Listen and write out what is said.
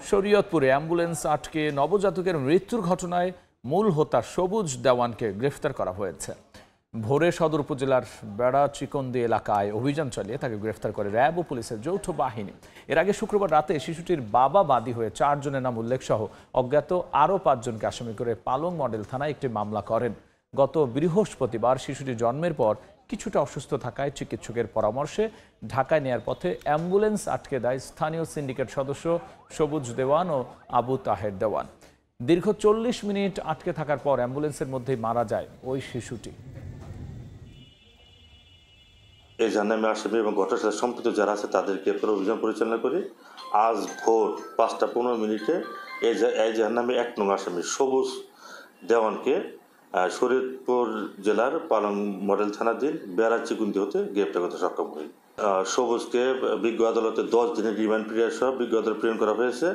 শরীয়তপুরে ambulance আটকে নবজাতকের মৃত্যুর ঘটনায় মূল হোতা সবুজ দেওয়ানকে গ্রেফতার করা হয়েছে। ভোরে সদর উপজেলার বেড়া চিকন্দি এলাকায় অভিযান চালিয়ে তাকে গ্রেফতার করে র্যাব ও পুলিশের যৌথ বাহিনী। এর আগে শুক্রবার রাতে শিশুটির বাবা বাদী হয়ে 4 জনের নাম উল্লেখ সহ অজ্ঞাত আরও 5 জনকে আসামি করে পালং মডেল থানায় একটি মামলা করেন। গত বৃহস্পতিবার শিশুটি জন্মের পর কিছুটা অসুস্থ থাকায় চিকিৎসকের পরামর্শে ঢাকায় নেয়ার পথে অ্যাম্বুলেন্স আটকে দেয় স্থানীয় সিন্ডিকেট সদস্য সবুজ দেওয়ান ও আবু তাহের দেওয়ান। দীর্ঘ 40 মিনিট আটকে থাকার পর অ্যাম্বুলেন্সের মধ্যেই মারা যায় ওই শিশুটি। এই জাহান্নামী আসামি এবং ঘটনার সাথে সম্পৃক্ত যারা আছে তাদেরকে অভিযান পরিচালনা করে আজ ভোর 5টা 15 মিনিটে এই জাহান্নামী 1 নং আসামি সবুজ দেওয়ানকে শরীয়তপুর জেলার পালং মডেল থানাধীন বেড়া চিকুন্দি হতে গ্রেপ্তার করতে সক্ষম হই। সবুজকে বিজ্ঞ আদালতে 10 দিনের রিমান্ড পিরিয়ড সহ বিজ্ঞ আদালতে প্রেরণ করা হয়েছে।